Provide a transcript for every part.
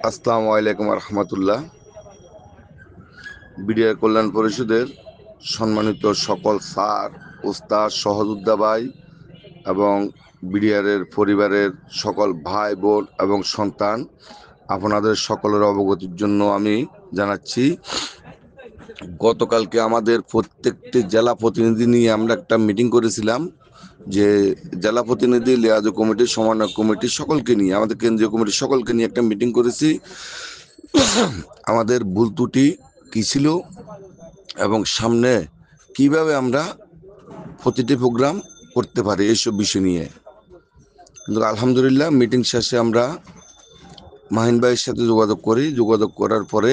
আসসালামু আলাইকুম রহমতুল্লাহ। বিডিআর কল্যাণ পরিষদের সম্মানিত সকল স্যার, ওস্তাদ, সহযোদ্ধা ভাই এবং বিডিআরের পরিবারের সকল ভাই বোন এবং সন্তান, আপনাদের সকলের অবগতির জন্য আমি জানাচ্ছি, গতকালকে আমাদের প্রত্যেকটি জেলা প্রতিনিধি নিয়ে আমরা একটা মিটিং করেছিলাম। যে জেলা প্রতিনিধি, লিয়াজু কমিটি, সমন্বয় কমিটি সকলকে নিয়ে, আমাদের কেন্দ্রীয় কমিটির সকলকে নিয়ে একটা মিটিং করেছি। আমাদের ভুল ত্রুটি কী ছিল এবং সামনে কিভাবে আমরা প্রতিটি প্রোগ্রাম করতে পারি এইসব বিষয় নিয়ে। কিন্তু আলহামদুলিল্লাহ মিটিং শেষে আমরা মাহিন ভাইয়ের সাথে যোগাযোগ করার পরে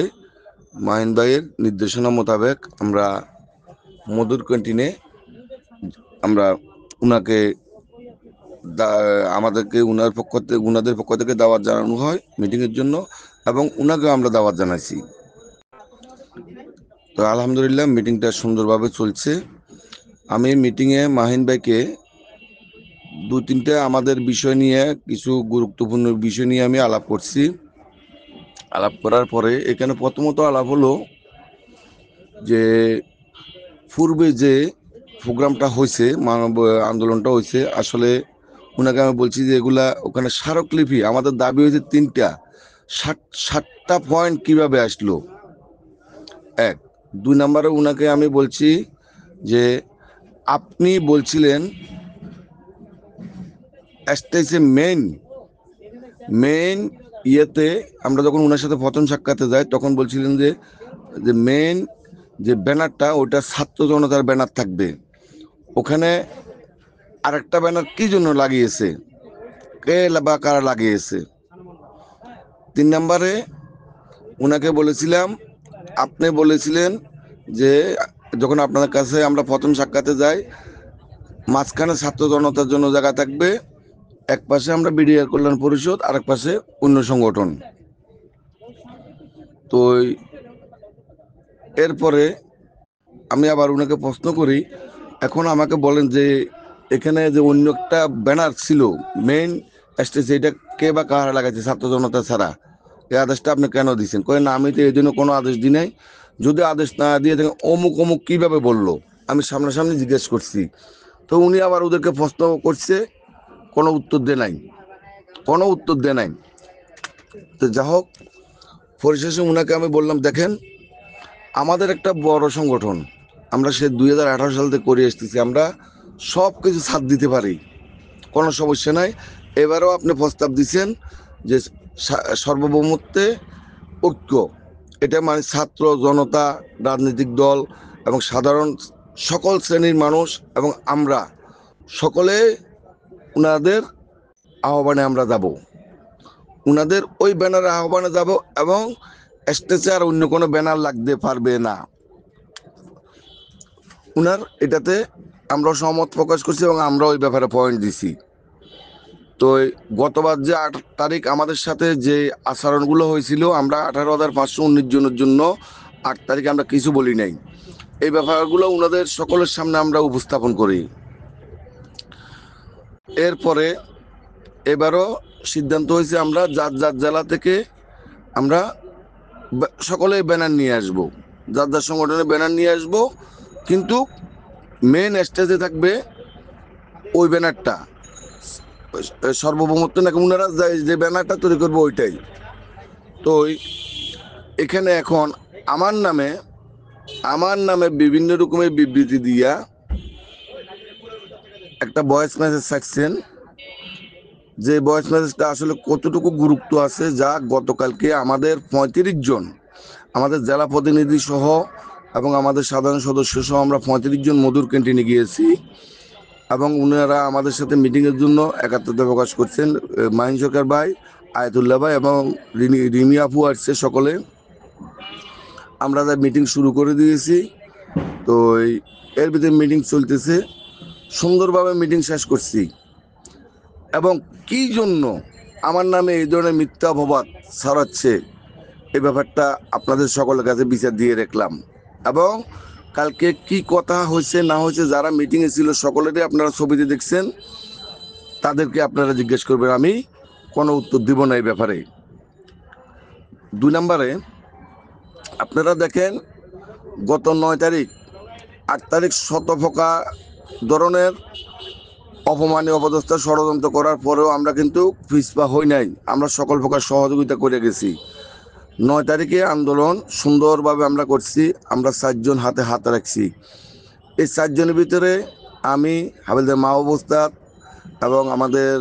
মাহিন ভাইয়ের নির্দেশনা মোতাবেক আমরা মধুর ক্যান্টিনে আমরা উনাকে আমাদেরকে উনাদের পক্ষ থেকে দাওয়াত জানানো হয় মিটিংয়ের জন্য, এবং উনাকে আমরা দাওয়াত জানাইছি। তো আলহামদুলিল্লাহ মিটিংটা সুন্দরভাবে চলছে। আমি মিটিংয়ে মাহিন ভাইকে দু তিনটা আমাদের বিষয় নিয়ে, কিছু গুরুত্বপূর্ণ বিষয় নিয়ে আমি আলাপ করছি। আলাপ করার পরে এখানে প্রথমত আলাপ হলো যে পূর্বে যে প্রোগ্রামটা হয়েছে, মানব আন্দোলনটা হয়েছে, আসলে ওনাকে আমি বলছি যে এগুলা ওখানে স্মারকলিপি আমাদের দাবি হয়েছে তিনটা, 60টা পয়েন্ট কিভাবে আসলো। এক, দুই নম্বরে ওনাকে আমি বলছি যে আপনি বলছিলেন স্টেজে মেইন ইয়েতে, আমরা যখন ওনার সাথে প্রথম সাক্ষাতে যাই তখন বলছিলেন যে মেইন যে ব্যানারটা ওটা ছাত্র জনতার ব্যানার থাকবে। ওখানে আরেকটা ব্যানার কি জন্য লাগিয়েছে, কে বা কারা লাগিয়েছে। তিন নম্বরে ওনাকে বলেছিলাম, আপনি বলেছিলেন যে যখন আপনাদের কাছে আমরা প্রথম সাক্ষাতে যাই, মাঝখানে ছাত্র জনতার জন্য জায়গা থাকবে, এক পাশে আমরা বিডিআর কল্যাণ পরিষদ, আরেক পাশে অন্য সংগঠন। তো এরপরে আমি আবার ওনাকে প্রশ্ন করি, এখন আমাকে বলেন যে এখানে যে অন্য একটা ব্যানার ছিল মেইন স্টেজে, এটা কে বা কারা লাগাইছে ছাত্র জনতা ছাড়া, এই আদেশটা আপনি কেন দিচ্ছেন? কয় না, আমি তো এই জন্য কোনো আদেশ দিই নাই। যদি আদেশ না দিয়ে থাকেন অমুক অমুক কিভাবে বললো, আমি সামনাসামনি জিজ্ঞেস করছি। তো উনি আবার ওদেরকে প্রশ্ন করছে, কোনো উত্তর দেয় নাই। তো যা হোক, পরিশেষে উনাকে আমি বললাম, দেখেন আমাদের একটা বড় সংগঠন, আমরা সে 2018 সাল থেকে করে এসতেছি, আমরা সব কিছু ছাড় দিতে পারি, কোনো সমস্যা নাই। এবারও আপনি প্রস্তাব দিচ্ছেন যে সার্বভৌমত্বে ঐক্য, এটা মানে ছাত্র জনতা, রাজনৈতিক দল এবং সাধারণ সকল শ্রেণীর মানুষ এবং আমরা সকলে উনাদের আহ্বানে আমরা যাব, উনাদের ওই ব্যানারের আহ্বানে যাব, এবং স্টেজে আর অন্য কোনো ব্যানার লাগতে পারবে না। উনার এটাতে আমরা সহমত প্রকাশ করছি এবং আমরা ওই ব্যাপারে পয়েন্ট দিছি। তো গতবার যে 8 তারিখ আমাদের সাথে যে আচরণগুলো হয়েছিল, আমরা 18,519 জনের জন্য 8 তারিখ আমরা কিছু বলি নাই। এই ব্যাপারগুলো উনাদের সকলের সামনে আমরা উপস্থাপন করি। এরপরে এবারও সিদ্ধান্ত হয়েছে আমরা যার যার জেলা থেকে আমরা সকলে ব্যানার নিয়ে আসব, যার যার সংগঠনের ব্যানার নিয়ে আসব, কিন্তু মেন স্টেজে থাকবে ওই ব্যানারটা, সার্বভৌমত্ব নাকি ওনারা যে ব্যানারটা তৈরি করবো ওইটাই। তো এখানে এখন আমার নামে বিভিন্ন রকমের বিবৃতি দিয়া একটা ভয়েস মেসেজ ছাড়ছেন, যে ভয়েস মেসেজটা আসলে কতটুকু গুরুত্ব আছে, যা গতকালকে আমাদের 35 জন, আমাদের জেলা প্রতিনিধি সহ এবং আমাদের সাধারণ সদস্য সহ আমরা 35 জন মধুর ক্যান্টিনে গিয়েছি, এবং উনারা আমাদের সাথে মিটিংয়ের জন্য একাত্মতা প্রকাশ করছেন। মাহিন সরকার ভাই, আয়াতুল্লাহ ভাই এবং রিমি আপু আসছে সকলে। আমরা যা মিটিং শুরু করে দিয়েছি। তো এর ভিতরে মিটিং চলতেছে, সুন্দরভাবে মিটিং শেষ করছি। এবং কি জন্য আমার নামে এই ধরনের মিথ্যা অপবাদ ছড়াচ্ছে, এই ব্যাপারটা আপনাদের সকলের কাছে বিচার দিয়ে রাখলাম। এবং কালকে কি কথা হয়েছে না হয়েছে, যারা মিটিংয়ে ছিল সকলেরই আপনারা ছবিতে দেখছেন, তাদেরকে আপনারা জিজ্ঞেস করবেন, আমি কোনো উত্তর দিব না এই ব্যাপারে। 2 নম্বরে আপনারা দেখেন গত 9 তারিখ 8 তারিখ শতফোকা ধরনের অপমানীয় অপদস্থ ষড়যন্ত্র করার পরেও আমরা কিন্তু পিছপা হই নাই, আমরা সকল প্রকার সহযোগিতা করে গেছি। 9 তারিখে আন্দোলন সুন্দরভাবে আমরা করছি, আমরা 4 জন হাতে হাত রাখছি। এই 4 জনের ভিতরে আমি, হাবিলদার মাহবুব ওস্তাদ এবং আমাদের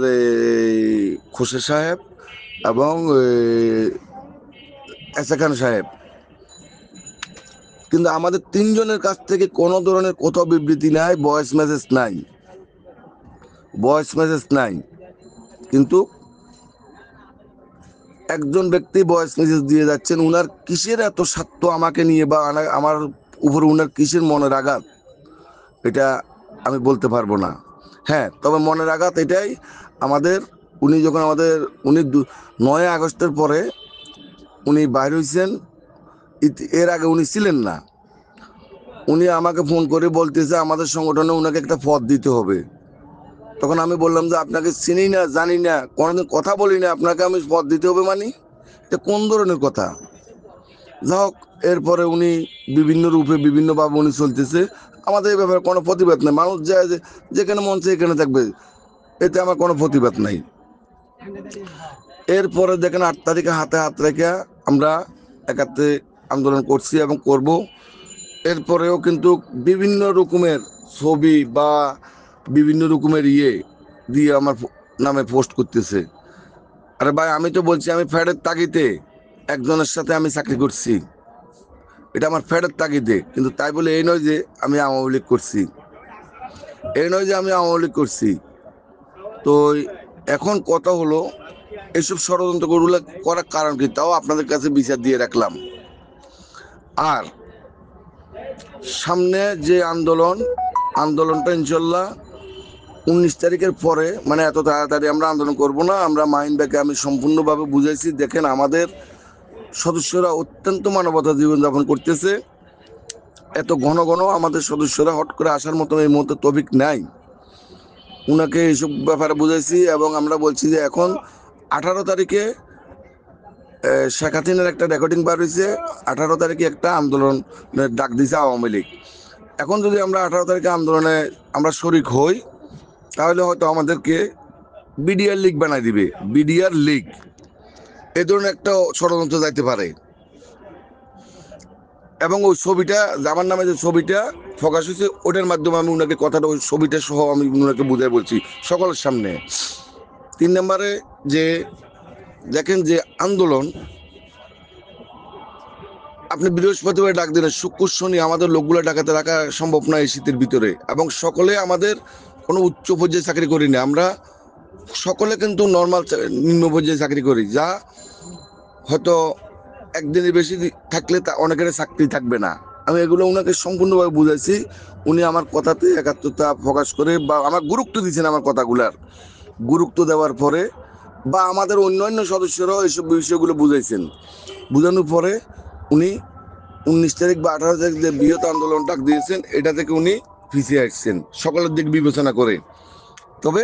খোসে সাহেব এবং এসা খান সাহেব, কিন্তু আমাদের 3 জনের কাছ থেকে কোনো ধরনের কোথাও বিবৃতি নাই, ভয়েস মেসেজ নাই। কিন্তু একজন ব্যক্তি ভয়েস মেসেজ দিয়ে যাচ্ছেন। উনার কিসের এত স্বার্থ আমাকে নিয়ে বা আমার উপর উনার কিসের মনের আঘাত, এটা আমি বলতে পারবো না। হ্যাঁ, তবে মনের আঘাত এটাই উনি যখন উনি 9 আগস্টের পরে উনি বাইর হয়েছেন, এর আগে উনি ছিলেন না। উনি আমাকে ফোন করে বলতেছে আমাদের সংগঠনে উনাকে একটা পদ দিতে হবে। তখন আমি বললাম যে আপনাকে চিনি না, জানি না, কোনোদিন কথা বলি না, আপনাকে আমি পদ দিতে হবে মানে এটা কোন ধরনের কথা? যাই হোক, এরপরে উনি বিভিন্ন রূপে বিভিন্নভাবে উনি চলতেছে। আমাদের এই ব্যাপারে কোনো প্রতিবাদ নেই, মানুষ যায় যেখানে মন চায় এখানে থাকবে, এতে আমার কোনো প্রতিবাদ নাই। এরপরে দেখেন 8 তারিখে হাতে হাত রেখে আমরা একাত্রে আন্দোলন করছি এবং করব। এরপরেও কিন্তু বিভিন্ন রকমের ছবি বা বিভিন্ন রকমের দিয়ে আমার নামে পোস্ট করতেছে। আরে ভাই, আমি তো বলছি আমি ফ্যাটের তাগিদে একজনের সাথে আমি চাকরি করছি, এটা আমার ফ্যাটের তাগিদে, কিন্তু তাই বলে এই নয় যে আমি আওয়ামী লীগ করছি। তো এখন কথা হলো এইসব ষড়যন্ত্রগুলো করার কারণ কি, তাও আপনাদের কাছে বিচার দিয়ে রাখলাম। আর সামনে যে আন্দোলনটা ইনশাল্লাহ 19 তারিখের পরে, মানে এত তাড়াতাড়ি আমরা আন্দোলন করব না। আমরা মাহিন ভাইকে আমি সম্পূর্ণভাবে বুঝাইছি, দেখেন আমাদের সদস্যরা অত্যন্ত মানবতা জীবনযাপন করতেছে। এত ঘন ঘন আমাদের সদস্যরা হট করে আসার মতো এই মুহূর্তে তৌফিক নাই। উনাকে এইসব ব্যাপারে বুঝাইছি এবং আমরা বলছি যে এখন 18 তারিখে শেখ হাসিনার একটা রেকর্ডিং বার হয়েছে, 18 তারিখে একটা আন্দোলনের ডাক দিয়েছে আওয়ামী লীগ। এখন যদি আমরা 18 তারিখে আন্দোলনে আমরা শরিক হই, তাহলে হয়তো আমাদেরকে বিডিআর লীগ বানাই দিবে, বিডিআর লীগ, এ ধরনের একটা ষড়যন্ত্র যাইতে পারে। এবং ওই ছবিটা, আমার নামে যে ছবিটা প্রকাশ হয়েছে, ওটার মাধ্যমে আমি ওনাকে কথাটা, ওই ছবিটা সহ আমি ওনাকে বুঝাই বলছি সকলের সামনে। 3 নম্বরে যে দেখেন যে আন্দোলন আপনি বৃহস্পতিবার ডাক দিলেন, শুক্র শনি আমাদের লোকগুলো ডাকাতে রাখা সম্ভব নয় এই শীতের ভিতরে। এবং সকলে আমাদের কোনো উচ্চ পর্যায়ে চাকরি করি না, আমরা সকলে কিন্তু নর্মাল নিম্ন পর্যায়ে চাকরি করি, যা হয়তো একদিনের বেশি থাকলে তা অনেকের চাকরি থাকবে না। আমি এগুলো ওনাকে সম্পূর্ণভাবে বুঝাইছি। উনি আমার কথাতে একাত্মতা প্রকাশ করে বা আমার গুরুত্ব দিয়েছেন, আমার কথাগুলার গুরুত্ব দেওয়ার পরে বা আমাদের অন্যান্য সদস্যরাও এইসব বিষয়গুলো বুঝাইছেন। বুঝানোর পরে উনি 19 তারিখ বা 18 তারিখ যে বৃহৎ আন্দোলন ডাক দিয়েছেন, এটা থেকে উনি পিছিয়ে আসছেন সকলের দিক বিবেচনা করে। তবে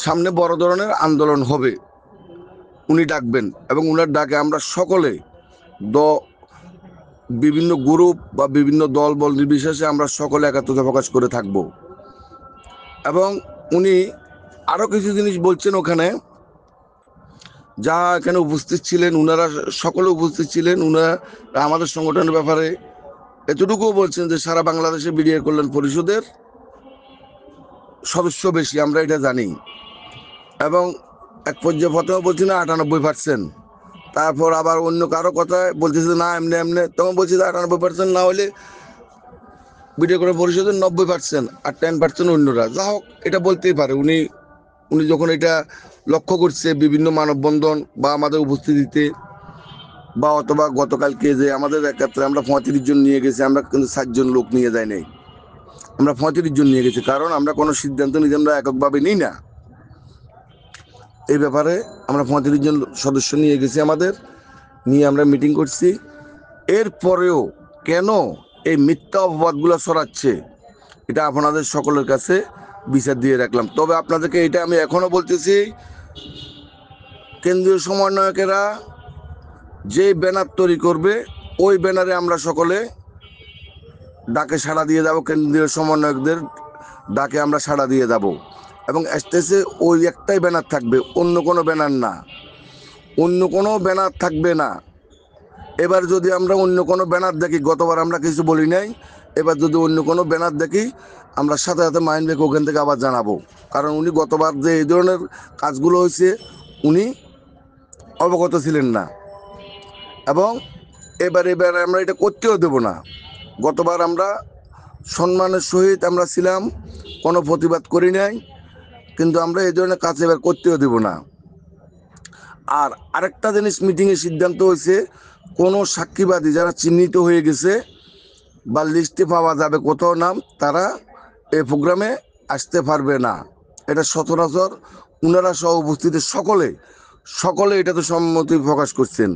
সামনে বড় ধরনের আন্দোলন হবে, উনি ডাকবেন এবং উনার ডাকে আমরা সকলে বিভিন্ন গ্রুপ বা বিভিন্ন দল বল নির্বিশেষে আমরা সকলে একাত্মতা প্রকাশ করে থাকব। এবং উনি আরো কিছু জিনিস বলছেন ওখানে, যা এখানে উপস্থিত ছিলেন, উনারা সকলে উপস্থিত ছিলেন। উনারা আমাদের সংগঠনের ব্যাপারে এতটুকুও বলছেন যে সারা বাংলাদেশে বিডিআর কল্যাণ পরিষদের সদস্য বেশি, আমরা এটা জানি। এবং এক পর্যায়ে প্রথমে বলছি না 98%, তারপর আবার অন্য কারো কথায় বলতেছে না এমনি, তখন বলছি 98% না হলে বিডিআর কল্যাণ পরিষদের 90% আর 10% অন্যরা। যা হোক, এটা বলতেই পারে। উনি যখন এটা লক্ষ্য করছে বিভিন্ন মানববন্ধন বা আমাদের উপস্থিতিতে, বা অথবা গতকালকে যে আমাদের একাত্রে আমরা 35 জন নিয়ে গেছি, আমরা কিন্তু 7 জন লোক নিয়ে যাই নাই, আমরা 35 জন নিয়ে গেছি, কারণ আমরা কোনো সিদ্ধান্ত নিজে আমরা এককভাবে নিই না। এই ব্যাপারে আমরা 35 জন সদস্য নিয়ে গেছি, আমাদের নিয়ে আমরা মিটিং করছি। এরপরেও কেন এই মিথ্যা অপবাদগুলো ছড়াচ্ছে, এটা আপনাদের সকলের কাছে বিচার দিয়ে রাখলাম। তবে আপনাদেরকে এটা আমি এখনো বলতেছি, কেন্দ্রীয় সমন্বয়কেরা যে ব্যানার তৈরি করবে ওই ব্যানারে আমরা সকলে ডাকে সাড়া দিয়ে যাব, কেন্দ্রীয় সমন্বয়কদের ডাকে আমরা সাড়া দিয়ে যাব। এবং স্টেজে ওই একটাই ব্যানার থাকবে, অন্য কোনো ব্যানার না, অন্য কোনো ব্যানার থাকবে না। এবার যদি আমরা অন্য কোনো ব্যানার দেখি, গতবার আমরা কিছু বলি নাই, এবার যদি অন্য কোনো ব্যানার দেখি আমরা সাথে সাথে মাইন ব্যাগ ওখান থেকে আবার জানাবো। কারণ উনি গতবার যে এই ধরনের কাজগুলো হয়েছে উনি অবগত ছিলেন না, এবং এবার আমরা এটা করতেও দেব না। গতবার আমরা সম্মানের সহিত আমরা ছিলাম, কোনো প্রতিবাদ করি নাই, কিন্তু আমরা এই ধরনের কাজ এবার করতেও দেব না। আর আরেকটা জিনিস মিটিংয়ে সিদ্ধান্ত হয়েছে, কোনো সাক্ষীবাদী যারা চিহ্নিত হয়ে গেছে বা লিস্টে পাওয়া যাবে কোথাও নাম, তারা এই প্রোগ্রামে আসতে পারবে না। এটা সচরাচর উনারা সহ উপস্থিত সকলে এটাতে সম্মতি প্রকাশ করছেন।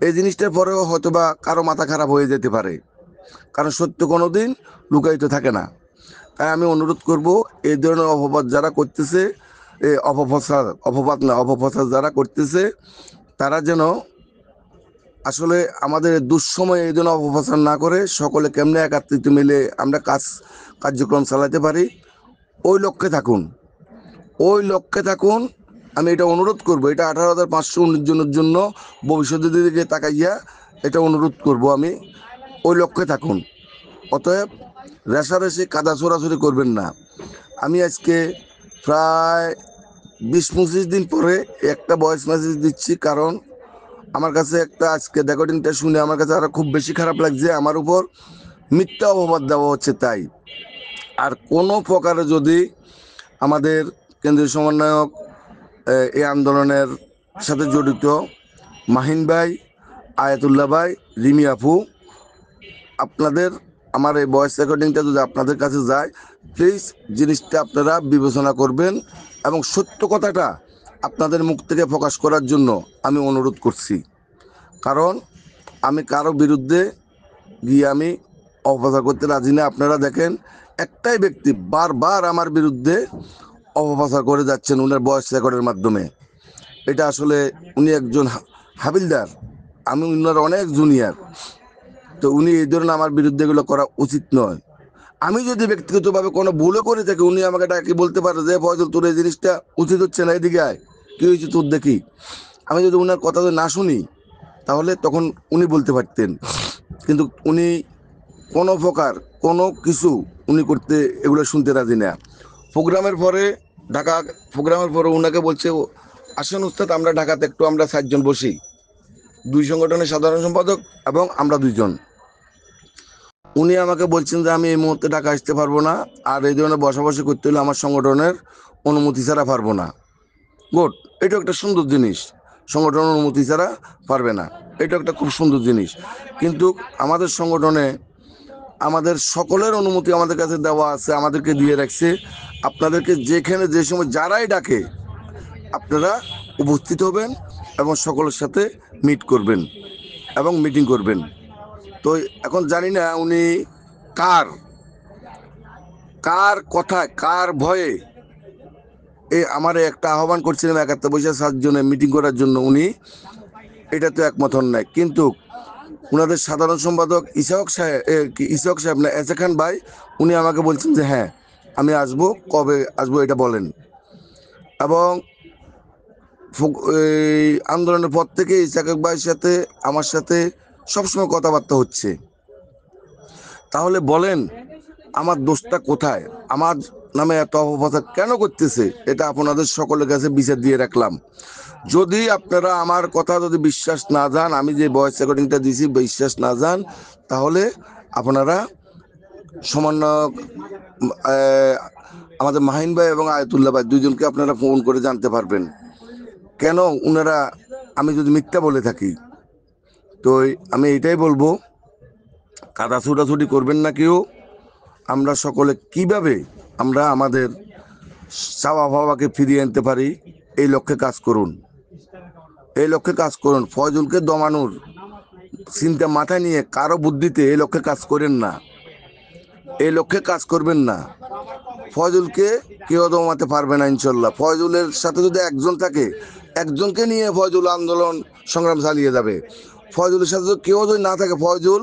এই জিনিসটার পরেও হয়তোবা কারো মাথা খারাপ হয়ে যেতে পারে, কারণ সত্য কোনোদিন লুকায়িত থাকে না। তাই আমি অনুরোধ করব, এই ধরনের অপবাদ যারা করতেছে, অপপ্রচার যারা করতেছে, তারা যেন আসলে আমাদের দুঃসময়ে এই জন্য অপপ্রচার না করে সকলে কেমনে একাত্রিত মিলে আমরা কার্যক্রম চালাতে পারি, ওই লক্ষ্যে থাকুন। আমি এটা অনুরোধ করব, এটা 18,519 জনের জন্য ভবিষ্যতের দিকে তাকাইয়া এটা অনুরোধ করব আমি, ওই লক্ষ্যে থাকুন। অতএব রেশারেশি কাদা ছোড়াছুড়ি করবেন না। আমি আজকে প্রায় 20-25 দিন পরে একটা ভয়েস মেসেজ দিচ্ছি, কারণ আমার কাছে একটা আজকে রেকর্ডিংটা শুনে আমার কাছে আরো খুব বেশি খারাপ লাগছে। আমার উপর মিথ্যা অপবাদ দেওয়া হচ্ছে তাই। আর কোনো প্রকারে যদি আমাদের কেন্দ্রীয় সমন্বয়ক এই আন্দোলনের সাথে জড়িত মাহিন ভাই, আয়াতুল্লাহ ভাই, রিমি আপু, আপনাদের আমার এই ভয়েস রেকর্ডিংটা যদি আপনাদের কাছে যায়, প্লিজ জিনিসটা আপনারা বিবেচনা করবেন এবং সত্য কথাটা আপনাদের মুখ থেকে প্রকাশ করার জন্য আমি অনুরোধ করছি। কারণ আমি কারো বিরুদ্ধে গিয়ে আমি অপপ্রচার করতে রাজি না। আপনারা দেখেন, একটাই ব্যক্তি বারবার আমার বিরুদ্ধে অপপ্রচার করে যাচ্ছেন উনার ভয়েস রেকর্ডের মাধ্যমে। এটা আসলে উনি একজন হাবিলদার, আমি উনার অনেক জুনিয়র, তো উনি এই ধরনের আমার বিরুদ্ধে এগুলো করা উচিত নয়। আমি যদি ব্যক্তিগতভাবে কোনো ভুলও করে থাকি, উনি আমাকে ডাকি বলতে পারে যে ফয়জল তোর এই জিনিসটা উচিত হচ্ছে না, এদিকে আয়, কী হয়েছে তোর দেখি। আমি যদি উনার কথা না শুনি তাহলে তখন উনি বলতে পারতেন, কিন্তু উনি কোনো প্রকার কোনো কিছু উনি করতে এগুলো শুনতে রাজি না। প্রোগ্রামের পরে উনাকে বলছে, আসেন উস্তাদ, আমরা ঢাকাতে একটু আমরা 7 জন বসি, 2 সংগঠনের সাধারণ সম্পাদক এবং আমরা 2 জন। উনি আমাকে বলছেন যে আমি এই মুহূর্তে ঢাকা আসতে পারবো না, আর এই ধরনের বসাবসি করতে হলে আমার সংগঠনের অনুমতি ছাড়া পারবো না। গুড, এটা একটা সুন্দর জিনিস, সংগঠনের অনুমতি ছাড়া পারবে না, এটা একটা খুব সুন্দর জিনিস। কিন্তু আমাদের সংগঠনে আমাদের সকলের অনুমতি আমাদের কাছে দেওয়া আছে, আমাদেরকে দিয়ে রাখছে। আপনাদেরকে যেখানে যে সময় যারাই ডাকে আপনারা উপস্থিত হবেন এবং সকলের সাথে মিট করবেন এবং মিটিং করবেন। তো এখন জানি না উনি কার কথায় কার ভয়ে আমার একটা আহ্বান করছিলেন 71 জনে মিটিং করার জন্য, উনি এটা তো একমত হন নাই। কিন্তু ওনাদের সাধারণ সম্পাদক ইসাহক সাহেব না এসে খান ভাই, উনি আমাকে বলছেন যে হ্যাঁ আমি আসবো, কবে আসবো এটা বলেন। এবং এই আন্দোলনের পর থেকে ইসাহক ভাইয়ের সাথে আমার সাথে সবসময় কথাবার্তা হচ্ছে। তাহলে বলেন আমার দোষটা কোথায়, আমার নামে এত অপপ্রচার কেন করতেছে, এটা আপনাদের সকলের কাছে বিচার দিয়ে রাখলাম। যদি আপনারা আমার কথা যদি বিশ্বাস না যান, আমি যে ভয়েস রেকর্ডিংটা দিয়েছি বিশ্বাস না যান, তাহলে আপনারা সমন্বয়ক আমাদের মাহিন ভাই এবং আয়াতুল্লাহ ভাই 2 জনকে আপনারা ফোন করে জানতে পারবেন কেন উনারা, আমি যদি মিথ্যা বলে থাকি। তো আমি এটাই বলবো, কাদা ছুটাছুটি করবেন না কেউ। আমরা সকলে কিভাবে আমরা আমাদের চাওয়া পাওয়াকে ফিরিয়ে আনতে পারি এই লক্ষ্যে কাজ করুন। ফয়জুলকে দমানোর চিন্তা মাথায় নিয়ে কারো বুদ্ধিতে এই লক্ষ্যে কাজ করেন না, এই লক্ষ্যে কাজ করবেন না। ফয়জুলকে কেউ দমাতে পারবে না ইনশাল্লাহ। ফয়জুলের সাথে যদি একজন থাকে, একজনকে নিয়ে ফয়জুল আন্দোলন সংগ্রাম চালিয়ে যাবে। ফয়জুলের সাথে যদি কেউ যদি না থাকে, ফয়জুল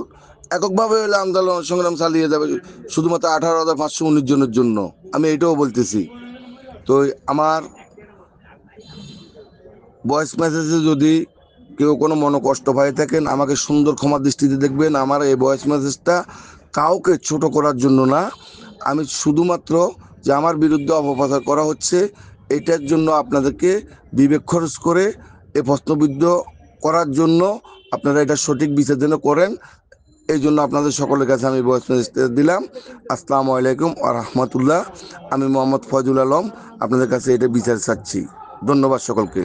এককভাবে হলে আন্দোলন সংগ্রাম চালিয়ে যাবে শুধুমাত্র 18,519 জনের জন্য। আমি এটাও বলতেছি। তো আমার ভয়েস মেসেজে যদি কেউ কোনো মনোকষ্ট পাই থাকেন, আমাকে সুন্দর ক্ষমা দৃষ্টিতে দেখবেন। আমার এই ভয়েস মেসেজটা কাউকে ছোট করার জন্য না, আমি শুধুমাত্র যে আমার বিরুদ্ধে অপপ্রচার করা হচ্ছে এটার জন্য আপনাদেরকে বিবেক খরচ করে এ প্রশ্নবিদ্ধ করার জন্য আপনারা এটা সঠিক বিচার যেন করেন, এই জন্য আপনাদের সকলের কাছে আমি ভয়েস মেসেজটা দিলাম। আসসালামু আলাইকুম ওয়া রাহমাতুল্লাহ। আমি মোহাম্মদ ফয়জুল আলম আপনাদের কাছে এটা বিচার চাচ্ছি। ধন্যবাদ সকলকে।